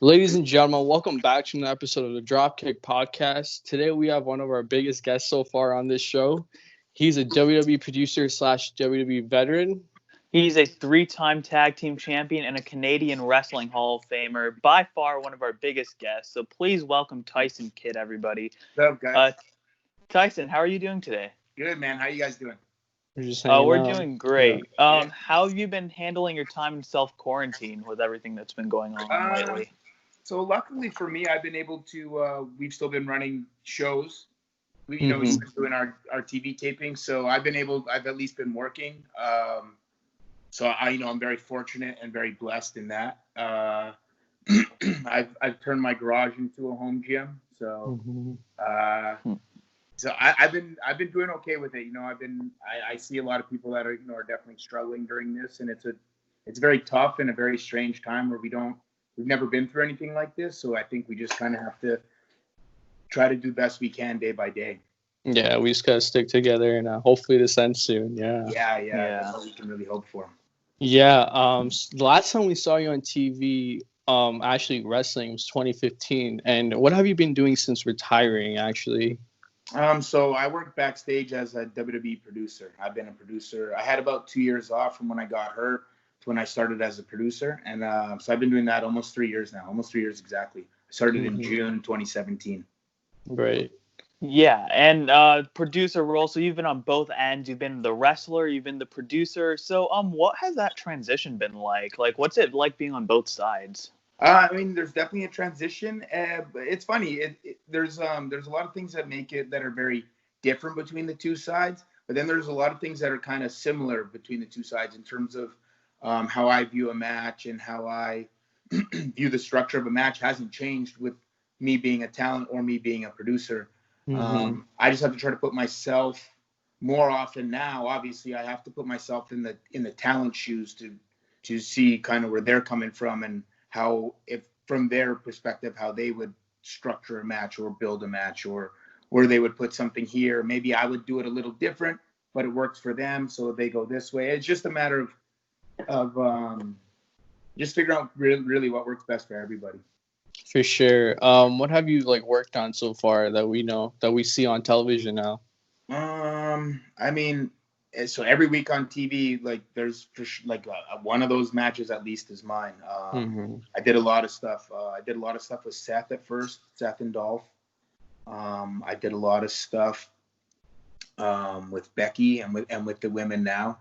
Ladies and gentlemen, welcome back to another episode of the DropKick Podcast. Today we have one of our biggest guests so far on this show. He's a WWE producer slash WWE veteran. He's a three-time tag team champion and a Canadian Wrestling Hall of Famer. By far one of our biggest guests. So please welcome Tyson Kidd, everybody. What's up, guys? Tyson, how are you doing today? Good, man. How you guys doing? We're doing great. How have you been handling your time in self-quarantine with everything that's been going on lately? So luckily for me, I've been able to, we've still been running shows. We've been doing our TV taping. So I've at least been working. So I'm very fortunate and very blessed in that. I've turned my garage into a home gym. So, so I've been doing okay with it. I see a lot of people that are definitely struggling during this, and it's very tough and a very strange time where we've never been through anything like this. So I think we just kind of have to try to do the best we can day by day. Yeah, we just gotta stick together, and hopefully this ends soon. Yeah. That's what we can really hope for. Yeah. The last time we saw you on TV, actually wrestling, was 2015. And what have you been doing since retiring? Actually. So I work backstage as a WWE producer. I've been a producer. I had about 2 years off from when I got hurt to when I started as a producer, and so I've been doing that almost 3 years now. Almost 3 years exactly. I started in June 2017. Great. Yeah, and producer role. So you've been on both ends. You've been the wrestler. You've been the producer. So what has that transition been like? Like, what's it like being on both sides? There's definitely a transition. It's funny. There's a lot of things that are very different between the two sides. But then there's a lot of things that are kind of similar between the two sides in terms of how I view a match and how I view the structure of a match hasn't changed with me being a talent or me being a producer. I just have to try to put myself more often now. Obviously, I have to put myself in the talent shoes to see kind of where they're coming from and how, if from their perspective, how they would structure a match or build a match, or where they would put something here. Maybe I would do it a little different, but it works for them, so they go this way. It's just a matter of just figuring out really what works best for everybody. For sure. What have you worked on so far that we see on television now? So every week on TV, there's one of those matches at least is mine. I did a lot of stuff. I did a lot of stuff with Seth at first, Seth and Dolph. I did a lot of stuff with Becky and with the women now.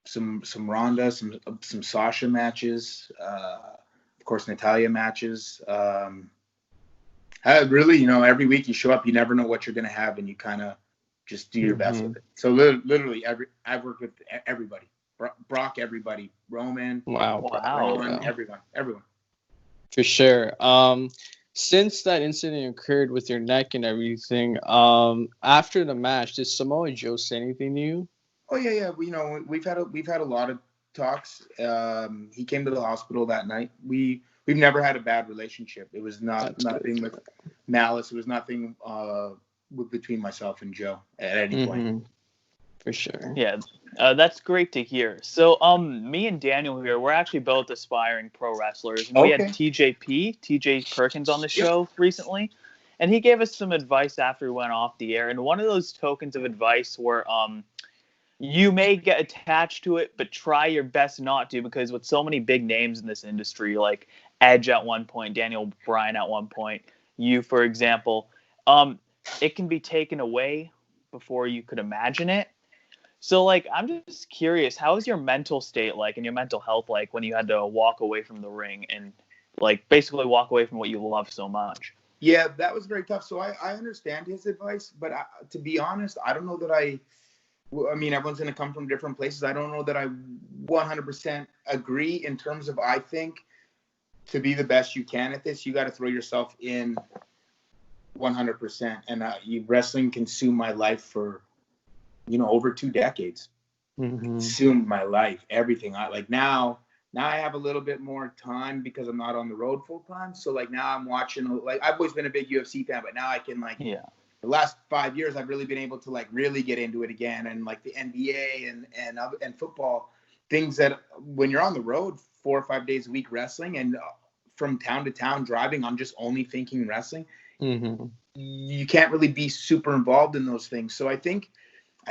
Some Ronda, some Sasha matches, of course Natalya matches. Really, every week you show up, you never know what you're gonna have, and you kind of just do your best with it. So literally, I've worked with everybody, Brock, everybody, Roman, Rowan, everyone. For sure. Since that incident occurred with your neck and everything, after the match, did Samoa Joe say anything to you? Oh yeah. We've had a lot of talks. He came to the hospital that night. We've never had a bad relationship. It was nothing with malice. It was nothing between myself and Joe at any point. For sure. Yeah, that's great to hear. So me and Daniel here, we're actually both aspiring pro wrestlers. And we had TJ Perkins on the show recently, and he gave us some advice after we went off the air. And one of those tokens of advice were you may get attached to it, but try your best not to, because with so many big names in this industry, like Edge at one point, Daniel Bryan at one point, you, for example, it can be taken away before you could imagine it. So, I'm just curious, how is your mental state like and your mental health like when you had to walk away from the ring and, basically walk away from what you love so much? Yeah, that was very tough. So I understand his advice, but to be honest, I don't know that everyone's going to come from different places. I don't know that I 100% agree in terms of, I think to be the best you can at this, you got to throw yourself in 100%. And wrestling consumed my life for, over 2 decades. Consumed my life, everything. Now I have a little bit more time because I'm not on the road full time. So now I'm watching, I've always been a big UFC fan, but now I can the last 5 years, I've really been able to really get into it again, and the NBA and football. things that when you're on the road 4 or 5 days a week wrestling and from town to town driving, I'm just only thinking wrestling. You can't really be super involved in those things. So I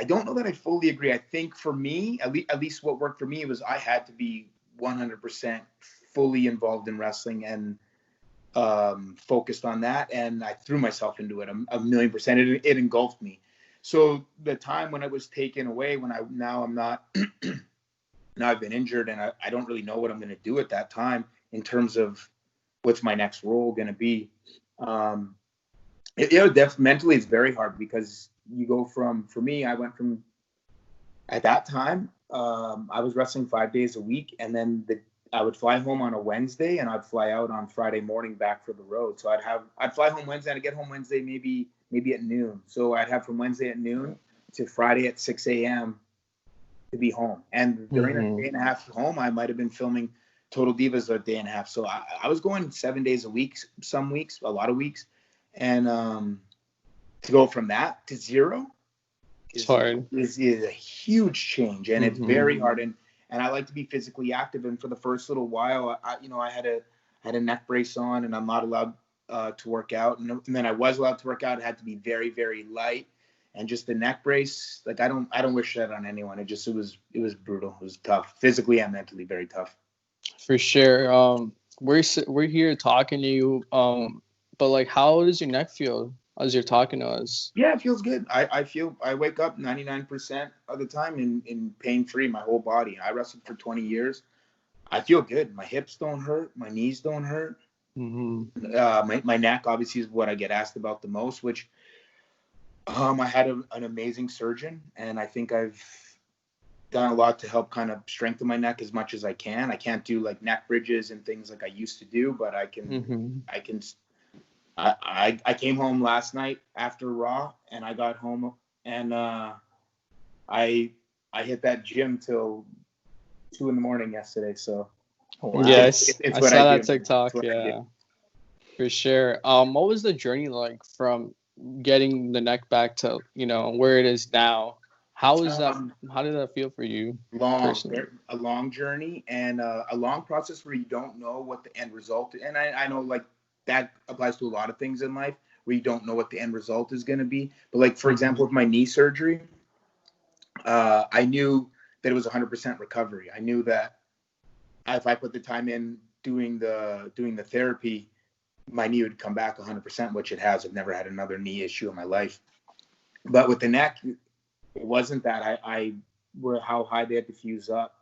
don't know that I fully agree. I think for me, at least what worked for me was I had to be 100% fully involved in wrestling and focused on that. And I threw myself into it a million percent. It engulfed me. So the time when it was taken away, now I'm not, now I've been injured and I don't really know what I'm going to do at that time in terms of what's my next role going to be. Mentally it's very hard because you go for me, I went from, at that time, I was wrestling 5 days a week, and then I would fly home on a Wednesday and I'd fly out on Friday morning back for the road. So I'd fly home Wednesday and I'd get home Wednesday maybe at noon. So I'd have from Wednesday at noon to Friday at 6 a.m. to be home. And during that day and a half home, I might have been filming Total Divas a day and a half. So I was going 7 days a week, some weeks, a lot of weeks. And to go from that to zero is a huge change, and it's very hard. And I like to be physically active. And for the first little while, I had a neck brace on, and I'm not allowed to work out. And then I was allowed to work out. It had to be very, very light. And just the neck brace, like I don't wish that on anyone. It was brutal. It was tough, physically and mentally, very tough. For sure. We're here talking to you. But like, how does your neck feel as you're talking to us? Yeah, it feels good. I wake up 99% of the time in pain-free, my whole body. I wrestled for 20 years. I feel good. My hips don't hurt. My knees don't hurt. My neck obviously is what I get asked about the most, which I had an amazing surgeon, and I think I've done a lot to help kind of strengthen my neck as much as I can. I can't do like neck bridges and things like I used to do, but I can. I came home last night after Raw, and I got home and I hit that gym till 2 a.m. yesterday. So yes, I saw that TikTok. Yeah, for sure. What was the journey like from getting the neck back to where it is now? How is that? How did that feel for you? A long journey and a long process where you don't know what the end result is. And I know like that applies to a lot of things in life where you don't know what the end result is going to be. But like, for example, with my knee surgery, I knew that it was 100% recovery. I knew that if I put the time in doing the therapy, my knee would come back 100%, which it has. I've never had another knee issue in my life. But with the neck, it wasn't that. How high they had to fuse up,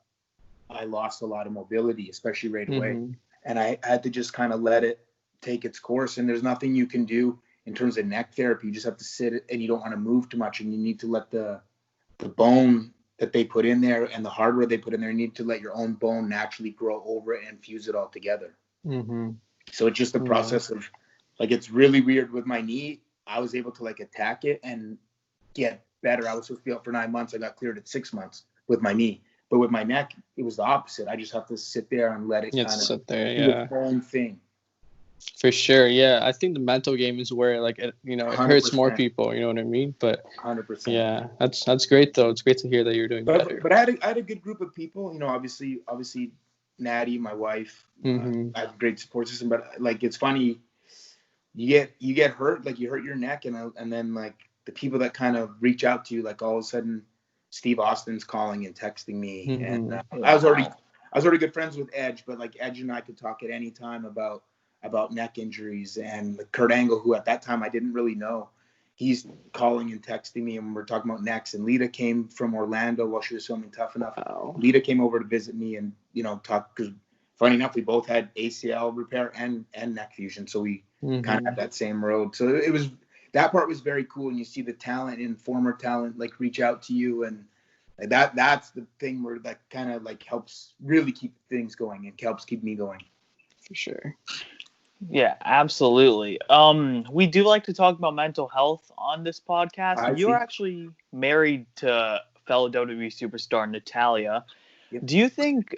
I lost a lot of mobility, especially right away. And I had to just kind of let it take its course. And there's nothing you can do in terms of neck therapy. You just have to sit, and you don't want to move too much, and you need to let the bone that they put in there and the hardware they put in there, you need to let your own bone naturally grow over it and fuse it all together. So it's just the process of, like, it's really weird with my knee. I was able to like attack it and get better. I was supposed to be out for 9 months. I got cleared at 6 months with my knee. But with my neck, it was the opposite. I just have to sit there and let it kind of sit there, do its own thing. For sure, yeah. I think the mental game is where, like, it hurts more people. You know what I mean? But 100%. Yeah, that's great though. It's great to hear that you're doing better. But I had a good group of people. Obviously, Natty, my wife. I have a great support system. But like, it's funny. You get hurt, like you hurt your neck, and then like the people that kind of reach out to you, like all of a sudden, Steve Austin's calling and texting me, and I was already good friends with Edge, but like Edge and I could talk at any time about neck injuries. And Kurt Angle, who at that time I didn't really know, he's calling and texting me, and we're talking about necks. And Lita came from Orlando while she was filming Tough Enough. Lita came over to visit me and talk, because funny enough, we both had ACL repair and neck fusion, so we kind of had that same road. So that part was very cool, and you see the talent and former talent like reach out to you, and like that's the thing where that kind of like helps really keep things going. It helps keep me going. For sure. Yeah, absolutely. We do like to talk about mental health on this podcast. You're actually married to fellow WWE superstar Natalya. Yep. Do you think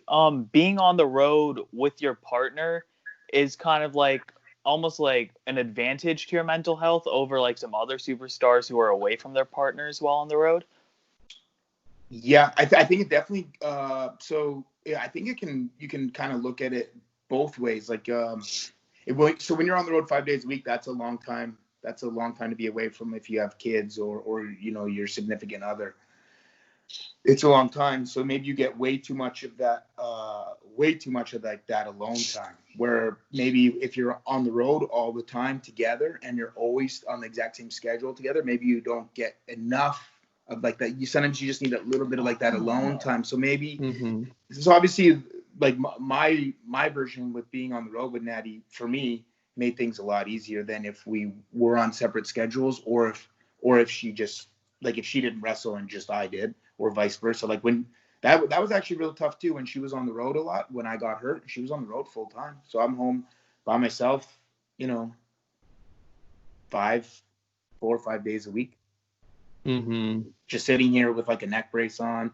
being on the road with your partner is kind of like almost like an advantage to your mental health over like some other superstars who are away from their partners while on the road? Yeah, I think it definitely. So yeah, I think you can kind of look at it both ways. Like, so when you're on the road 5 days a week, that's a long time. That's a long time to be away from if you have kids or your significant other. It's a long time. So maybe you get way too much of that that alone time. Where maybe if you're on the road all the time together and you're always on the exact same schedule together, maybe you don't get enough of like that. Sometimes you just need a little bit of like that alone time. So maybe so obviously like my version with being on the road with Natty for me made things a lot easier than if we were on separate schedules or if she just like if she didn't wrestle and just I did or vice versa. Like when that was actually real tough too when she was on the road a lot. When I got hurt, she was on the road full time. So I'm home by myself, 4 or 5 days a week. Just sitting here with like a neck brace on,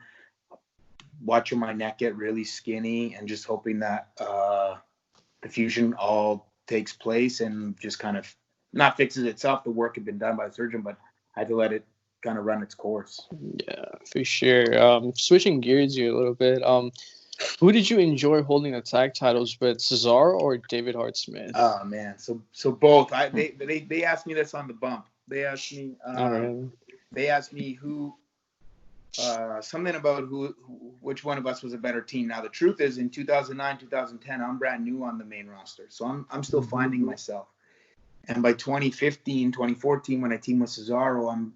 watching my neck get really skinny and just hoping that the fusion all takes place and just kind of not fixes itself. The work had been done by the surgeon, but I had to let it kind of run its course. Yeah, for sure. Switching gears here a little bit. Who did you enjoy holding the tag titles with, Cesaro or David Hart Smith? Oh man, so both. They asked me this on the bump. They asked me. They asked me who. Something about which one of us was a better team. Now the truth is, in 2009, 2010, I'm brand new on the main roster, so I'm still finding myself. And by 2015, 2014, when I teamed with Cesaro,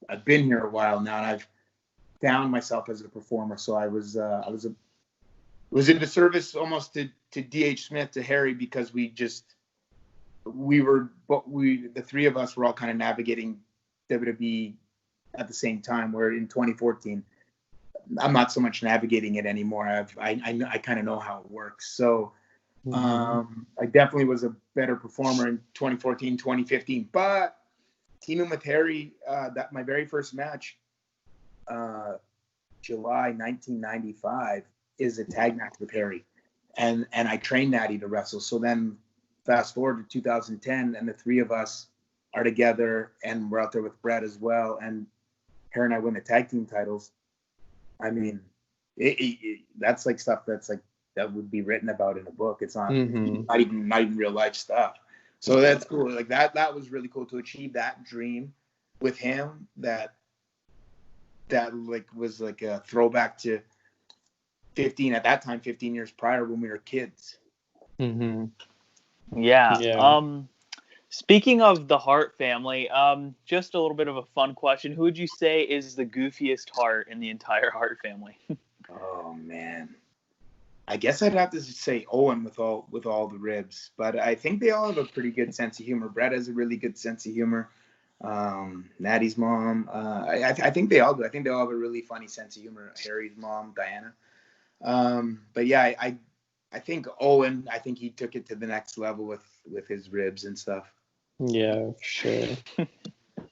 I've been here a while now, and I've found myself as a performer. So it was a disservice almost to DH Smith, to Harry, because the three of us were all kind of navigating WWE at the same time. Where in 2014, I'm not so much navigating it anymore. I kind of know how it works. So I definitely was a better performer in 2014, 2015. But teaming with Harry, that my very first match, July 1995, is a tag match with Harry, and I trained Natty to wrestle. So then fast forward to 2010, and the three of us are together, and we're out there with Brett as well, and Harry and I win the tag team titles. I mean, that's like stuff that's like that would be written about in a book. It's not not even real life stuff. So that's cool. Like that was really cool to achieve that dream with him. That like was like a throwback to 15 years prior when we were kids. Yeah. Speaking of the Hart family, just a little bit of a fun question. Who would you say is the goofiest Hart in the entire Hart family? Oh man, I guess I'd have to say Owen with all the ribs, but I think they all have a pretty good sense of humor. Brett has a really good sense of humor. Natty's mom, I think they all do. I think they all have a really funny sense of humor. Harry's mom, Diana. But yeah, I think Owen, I think he took it to the next level with his ribs and stuff. Yeah, sure.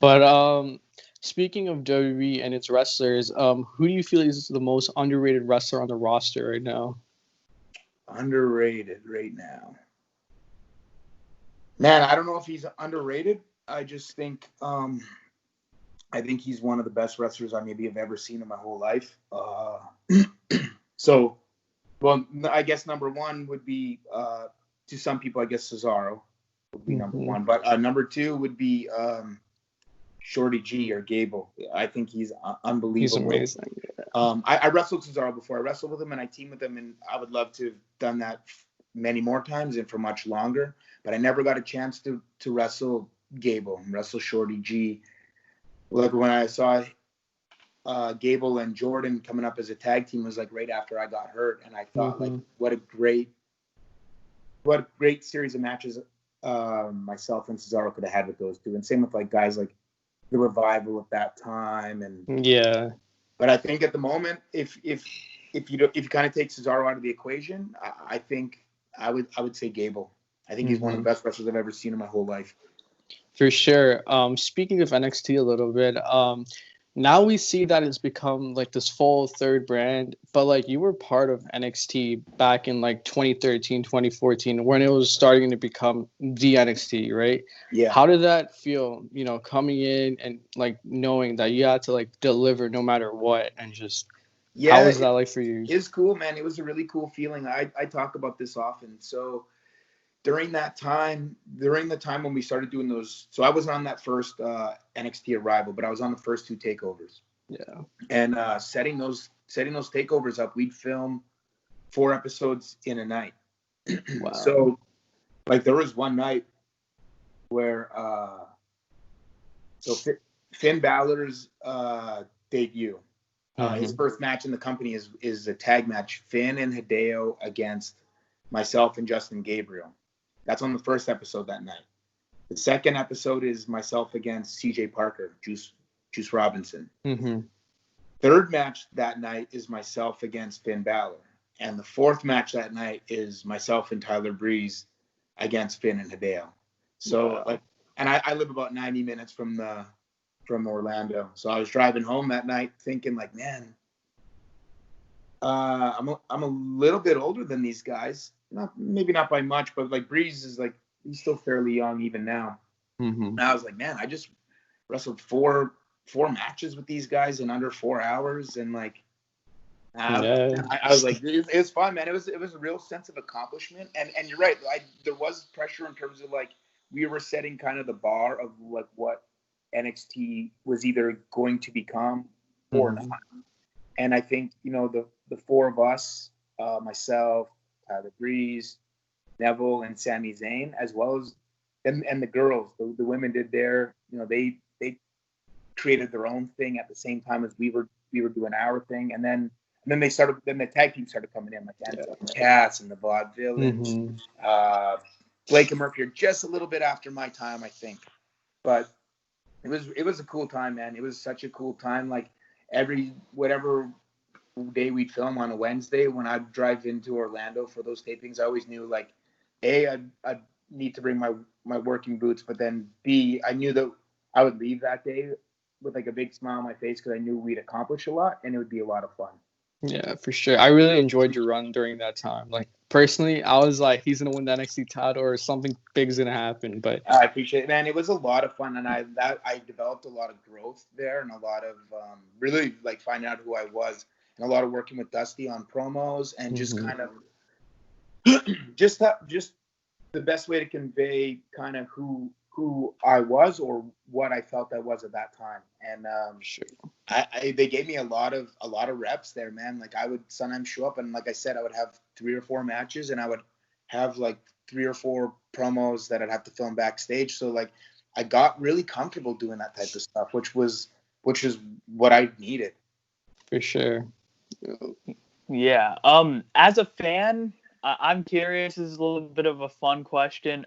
But speaking of WWE and its wrestlers, who do you feel is the most underrated wrestler on the roster right now? Underrated right now, man. I don't know if he's underrated. I just think I think he's one of the best wrestlers I maybe have ever seen in my whole life. So, well, I guess number one would be to some people, I guess Cesaro would be number one, but number two would be Shorty G or Gable. I think he's unbelievable. He's amazing. I wrestled Cesaro before. I wrestled with him and I teamed with him, and I would love to have done that many more times and for much longer. But I never got a chance to wrestle Gable and wrestle Shorty G. Like when I saw Gable and Jordan coming up as a tag team was like right after I got hurt, and I thought like what a great series of matches myself and Cesaro could have had with those two. And same with like guys like the Revival at that time, and yeah. But I think at the moment, if you kind of take Cesaro out of the equation, I think I would say Gable. I think he's one of the best wrestlers I've ever seen in my whole life. For sure. Speaking of NXT a little bit, now we see that it's become like this full third brand, but like you were part of NXT back in like 2013, 2014 when it was starting to become the NXT, right? Yeah. How did that feel, you know, coming in and like knowing that you had to like deliver no matter what, and just how was that like for you? It was cool, man. It was a really cool feeling. I talk about this often. So during the time when we started doing those, so I wasn't on that first NXT arrival, but I was on the first 2 takeovers. Yeah. And setting those takeovers up, we'd film 4 episodes in a night. Wow. So like there was one night where Finn Balor's debut, his first match in the company is a tag match, Finn and Hideo against myself and Justin Gabriel. That's on the first episode that night. The second episode is myself against CJ Parker, Juice Robinson. Mm-hmm. Third match that night is myself against Finn Balor. And the fourth match that night is myself and Tyler Breeze against Finn and Hideo. So I live about 90 minutes from Orlando. So I was driving home that night thinking like, man, I'm a little bit older than these guys. Maybe not by much, but like Breeze is like, he's still fairly young even now. Mm-hmm. And I was like, man, I just wrestled four matches with these guys in under 4 hours, and like, I was like, it was fun, man. It was a real sense of accomplishment, and you're right. There was pressure in terms of like we were setting kind of the bar of like what NXT was either going to become or not. And I think, you know, the 4 of us, myself, Tyler Breeze, Neville, and Sami Zayn, as well as and the girls, the women did their, you know, they created their own thing at the same time as we were doing our thing, and then the tag team started coming in, like Cass and the Vaudevillains. Blake and Murphy are just a little bit after my time, I think, but it was a cool time, man. It was such a cool time. Like whatever day we'd film on a Wednesday, when I'd drive into Orlando for those tapings, I always knew like I'd need to bring my working boots, but then B, I knew that I would leave that day with like a big smile on my face because I knew we'd accomplish a lot and it would be a lot of fun. Yeah, for sure. I really enjoyed your run during that time. Like personally, I was like, he's gonna win the NXT title or something big's gonna happen. But I appreciate it, man. It was a lot of fun, and I developed a lot of growth there and a lot of really like finding out who I was, and a lot of working with Dusty on promos and just kind of just the best way to convey kind of who I was or what I felt I was at that time. And sure. They gave me a lot of reps there, man. Like I would sometimes show up and like I said, I would have 3 or 4 matches and I would have like 3 or 4 promos that I'd have to film backstage. So like I got really comfortable doing that type of stuff, which is what I needed. For sure. Yeah. As a fan, I'm curious. This is a little bit of a fun question.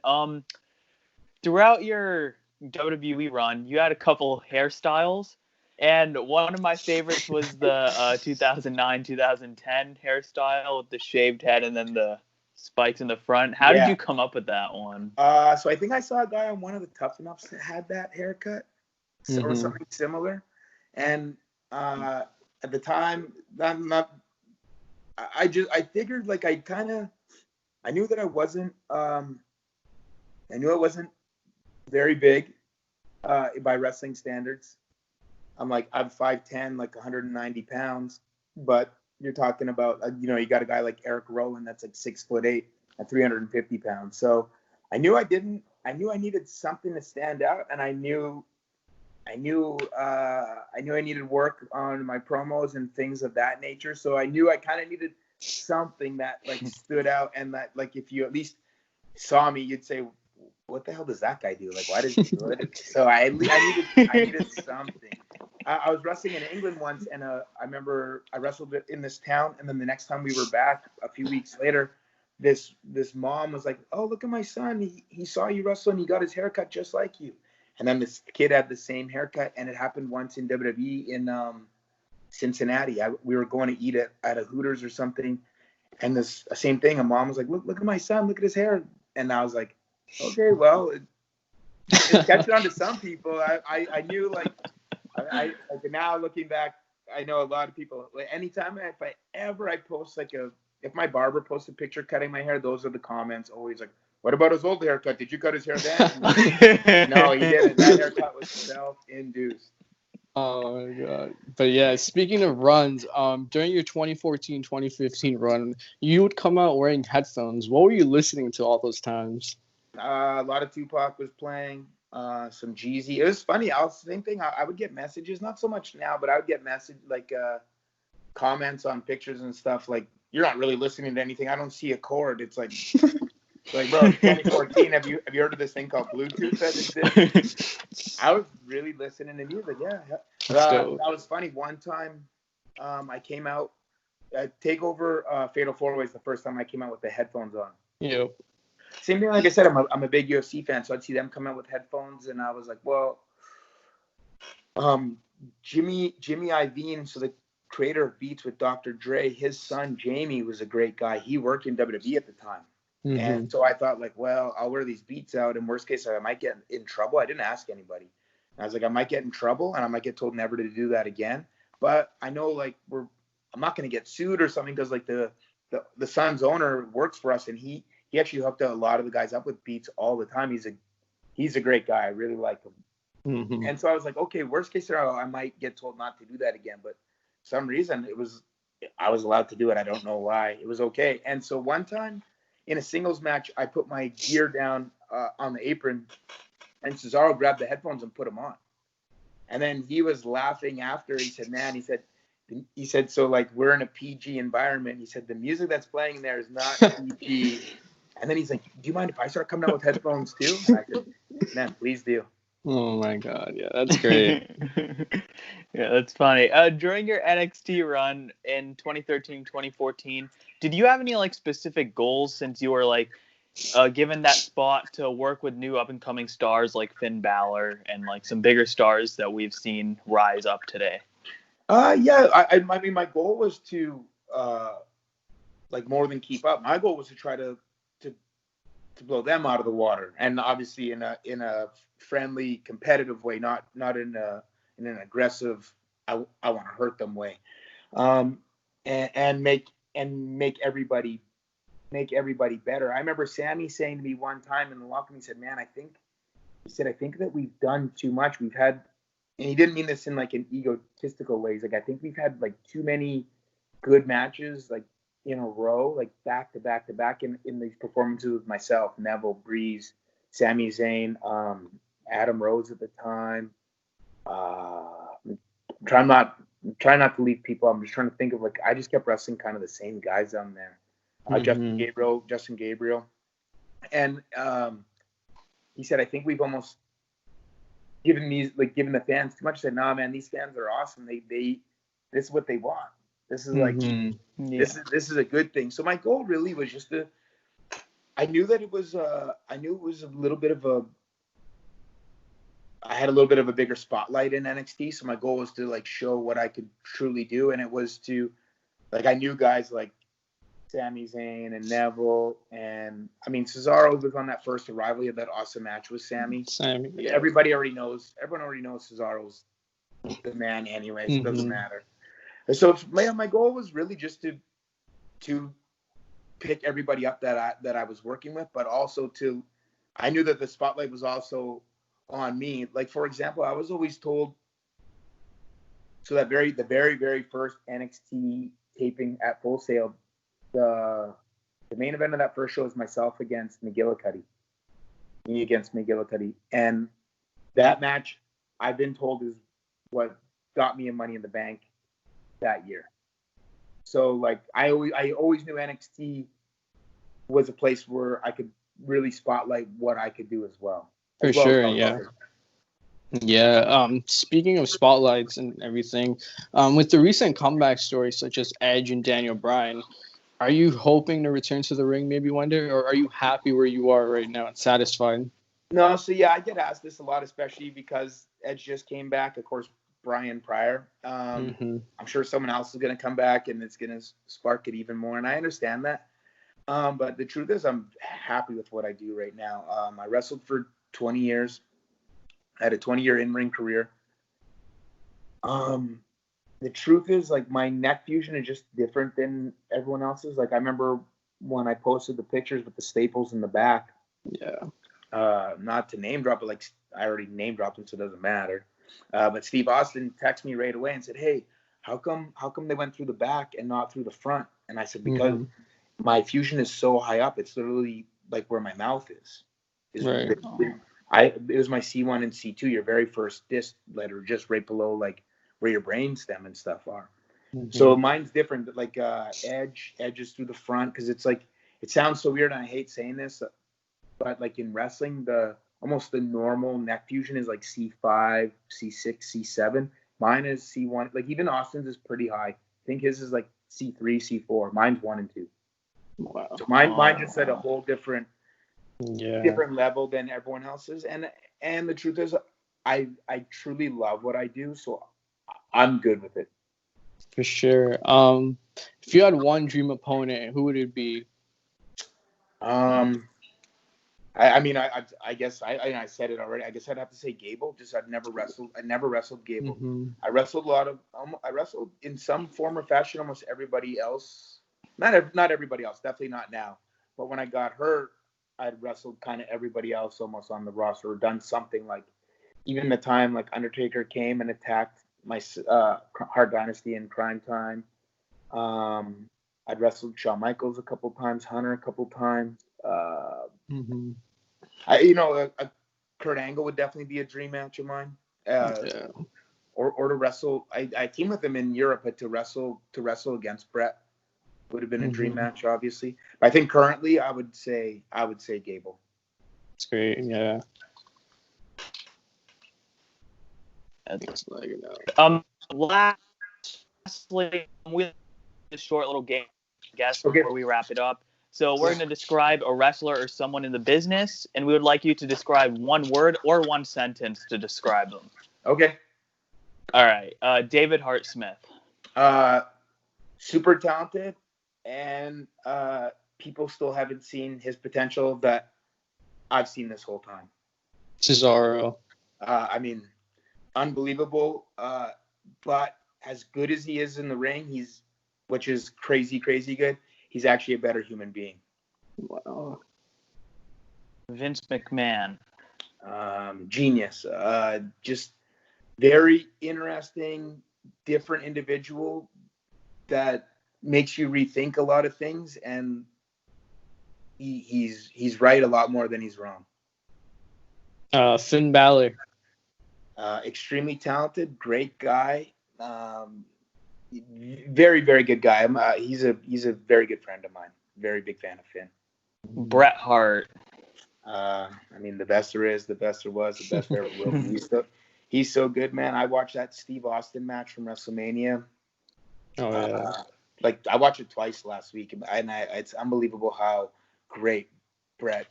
Throughout your WWE run, you had a couple hairstyles, and one of my favorites was the 2009-2010 hairstyle with the shaved head and then the spikes in the front. How did you come up with that one? So I think I saw a guy on one of the Tough Enoughs that had that haircut, or something similar, and at the time, I figured like I knew that I wasn't very big by wrestling standards. I'm 5'10", like 190 pounds, but you're talking about you got a guy like Eric Rowan that's like 6'8" at 350 pounds. So I knew I needed something to stand out, and I knew I needed work on my promos and things of that nature. So I knew I kind of needed something that like stood out, and that like if you at least saw me, you'd say, what the hell does that guy do? Like, why does he do it? So I needed something. I was wrestling in England once, and I remember I wrestled in this town, and then the next time we were back a few weeks later, this mom was like, oh, look at my son. He saw you wrestle, and he got his haircut just like you. And then this kid had the same haircut, and it happened once in WWE in Cincinnati. We were going to eat at a Hooters or something, and this same thing. A mom was like, look at my son. Look at his hair. And I was like, okay, well, it's catching on to some people. I knew like I like now looking back, I know a lot of people. Like, anytime I post if my barber posts a picture cutting my hair, those are the comments always like, "What about his old haircut? Did you cut his hair then?" No, he didn't. That haircut was self-induced. Oh my god. But yeah, speaking of runs, during your 2014-2015 run, you would come out wearing headphones. What were you listening to all those times? A lot of Tupac was playing, some Jeezy. It was funny. Same thing. I would get messages, not so much now, but I would get comments on pictures and stuff like, "You're not really listening to anything. I don't see a chord." It's like, bro, 2014. Have you heard of this thing called Bluetooth that exists? I was really listening to music. Yeah. That was funny. One time, I came out Takeover Fatal 4-Way, the first time I came out with the headphones on. Yep. Same thing. Like I said, I'm a big UFC fan, so I'd see them come out with headphones, and I was like, well, Jimmy Iovine, so the creator of Beats with Dr. Dre, his son Jamie was a great guy. He worked in WWE at the time. Mm-hmm. And so I thought, like, well, I'll wear these Beats out. In worst case, I might get in trouble. I didn't ask anybody. And I was like, I might get in trouble, and I might get told never to do that again. But I know, like, I'm not going to get sued or something, because, like, the son's owner works for us, and he actually hooked a lot of the guys up with Beats all the time. He's a great guy. I really like him. Mm-hmm. And so I was like, okay, worst case scenario, I might get told not to do that again. But for some reason, I was allowed to do it. I don't know why. It was okay. And so one time in a singles match, I put my gear down on the apron, and Cesaro grabbed the headphones and put them on. And then he was laughing after. He said, man, he said, so, like, we're in a PG environment. He said, the music that's playing there is not PG. And then he's like, do you mind if I start coming out with headphones too? And I said, man, please do. Oh my god, yeah, that's great. Yeah, that's funny. During your NXT run in 2013, 2014, did you have any, like, specific goals, since you were, like, given that spot to work with new up-and-coming stars like Finn Balor and, like, some bigger stars that we've seen rise up today? Yeah, I mean, my goal was to, like, more than keep up. My goal was to try to blow them out of the water, and obviously in a friendly, competitive way, not in an aggressive, I want to hurt them way, and make everybody better. I remember Sammy saying to me one time in the locker room, he said, man, I think that we've done too much. We've had, and he didn't mean this in, like, an egotistical way. He's like, I think we've had, like, too many good matches, like, in a row, like, back to back to back in these performances with myself, Neville, Breeze, Sami Zayn, Adam Rose at the time. Try not to leave people. I'm just trying to think of, like, I just kept wrestling kind of the same guys down there. Mm-hmm. Justin Gabriel. And he said, I think we've almost given the fans too much. I said, nah, man, these fans are awesome. This is what they want. This is like, this is a good thing. So my goal really was just I knew it was a little bit of I had a little bit of a bigger spotlight in NXT. So my goal was to, like, show what I could truly do. And it was to, like, I knew guys like Sami Zayn and Neville, and I mean, Cesaro was on that first arrival. He had that awesome match with Sammy. Yeah. Everyone already knows Cesaro's the man anyway, so it doesn't matter. So my goal was really just to pick everybody up that I was working with, but also I knew that the spotlight was also on me. Like, for example, I was always told, so the very, very first NXT taping at Full Sail, the main event of that first show was myself against McGillicuddy. Me against McGillicuddy. And that match, I've been told, is what got me a Money in the Bank that year. So, like, I always knew NXT was a place where I could really spotlight what I could do as well. For sure, yeah. Yeah. Speaking of spotlights and everything, with the recent comeback stories such as Edge and Daniel Bryan, are you hoping to return to the ring maybe one day, or are you happy where you are right now and satisfied? No, so yeah, I get asked this a lot, especially because Edge just came back. Of course, Bryan prior. I'm sure someone else is going to come back, and it's going to spark it even more, and I understand that. But the truth is, I'm happy with what I do right now. I wrestled for 20 years. I had a 20-year in-ring career. The truth is, like, my neck fusion is just different than everyone else's. Like, I remember when I posted the pictures with the staples in the back. Yeah. Not to name drop, but like I already name dropped him, so it doesn't matter. But Steve Austin texted me right away and said, "Hey, how come they went through the back and not through the front?" And I said, "Because my fusion is so high up, it's literally like where my mouth is." Right. It was my C1 and C2, your very first disc letter, just right below like where your brainstem and stuff are. So mine's different. Like edges through the front, because it's like, it sounds so weird and I hate saying this, but like in wrestling, almost the normal neck fusion is like C5, C6, C7. Mine is C1. Like even Austin's is pretty high. I think his is like C3, C4. Mine's 1 and 2. Wow. So mine just at a whole different level than everyone else's. And the truth is, I truly love what I do, so I'm good with it. For sure. If you had one dream opponent, who would it be? I mean, I guess I said it already. I guess I'd have to say Gable. Just I never wrestled Gable. I wrestled I wrestled in some form or fashion almost everybody else. Not everybody else. Definitely not now. But when I got hurt, I'd wrestled kind of everybody else almost on the roster, or done something like, even the time like Undertaker came and attacked my Hart Dynasty in Crime Time. I'd wrestled Shawn Michaels a couple times, Hunter a couple times. Kurt Angle would definitely be a dream match of mine. Or to wrestle. I teamed with him in Europe, but to wrestle against Brett would have been a dream match, obviously. But I think currently I would say Gable. That's great. Yeah. That's like lastly, we have a short little game, I guess, before we wrap it up. So we're going to describe a wrestler or someone in the business, and we would like you to describe one word or one sentence to describe them. Okay. All right. David Hart Smith. Super talented, and people still haven't seen his potential that I've seen this whole time. Cesaro. I mean, unbelievable. But as good as he is in the ring, which is crazy good, he's actually a better human being. Wow. Vince McMahon. Genius. Just very interesting, different individual that makes you rethink a lot of things, and he's right a lot more than he's wrong. Finn Balor. Extremely talented, great guy. Very, very good guy. He's a very good friend of mine. Very big fan of Finn. Bret Hart. I mean, the best there is, the best there was, the best there ever will be. He's so good, man. I watched that Steve Austin match from WrestleMania. Oh yeah. I watched it twice last week, and it's unbelievable how great Bret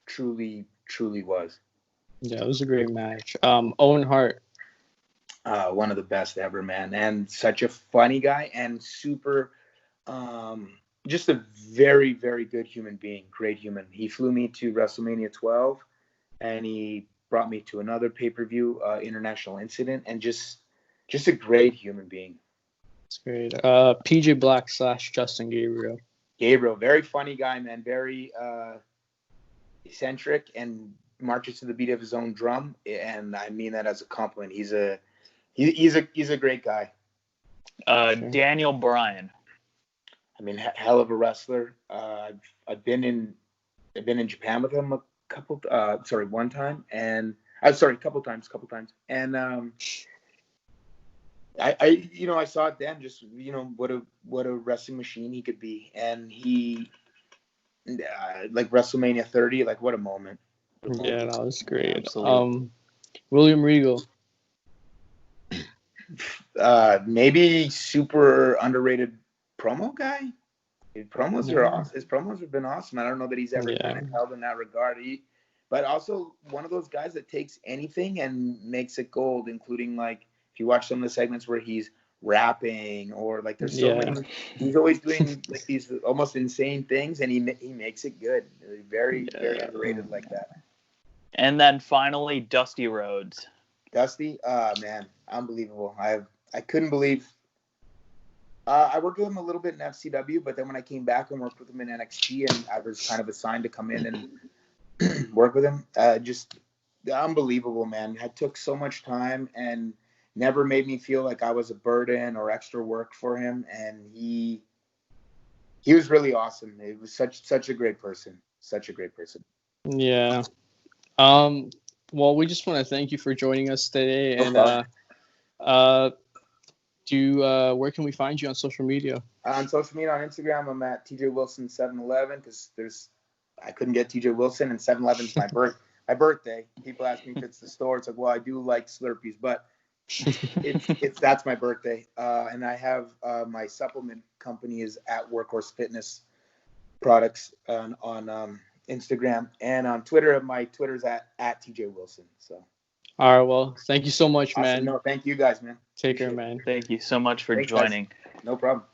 truly was. Yeah, it was a great match. Owen Hart. One of the best ever, man, and such a funny guy, and super, just a very, very good human being, great human. He flew me to WrestleMania 12, and he brought me to another pay-per-view, International Incident, and just a great human being. That's great. PJ Black / Justin Gabriel. Gabriel, very funny guy, man, very eccentric, and marches to the beat of his own drum, and I mean that as a compliment. He's a great guy. Daniel Bryan. I mean, hell of a wrestler. I've been in Japan with him one time, and a couple times, and I saw it then, just what a wrestling machine he could be, and he like WrestleMania 30, like what a moment. Yeah, that was great. Absolutely. William Regal. Maybe super underrated promo guy. His promos are awesome. His promos have been awesome. I don't know that he's ever kind of held in that regard. But also one of those guys that takes anything and makes it gold, including like if you watch some of the segments where he's rapping, or like there's so many. He's always doing like these almost insane things, and he makes it good. Very underrated like that. And then finally, Dusty Rhodes. Dusty, man, unbelievable. I couldn't believe. I worked with him a little bit in FCW, but then when I came back and worked with him in NXT, and I was kind of assigned to come in and work with him, just unbelievable, man. I took so much time and never made me feel like I was a burden or extra work for him, and he was really awesome. It was such a great person. Such a great person. Yeah. Well, we just want to thank you for joining us today. And where can we find you on social media? On social media, on Instagram, I'm at TJ Wilson 711 because I couldn't get TJ Wilson, and 711's my birthday. People ask me if it's the store. It's like, well, I do like Slurpees, but that's my birthday. And I have my supplement company is at Workhorse Fitness Products on Instagram, and on Twitter. My Twitter's at TJ Wilson. So. All right. Well, thank you so much, awesome. man. No, thank you guys, man. Take care, man. Thank you so much for joining. Guys. No problem.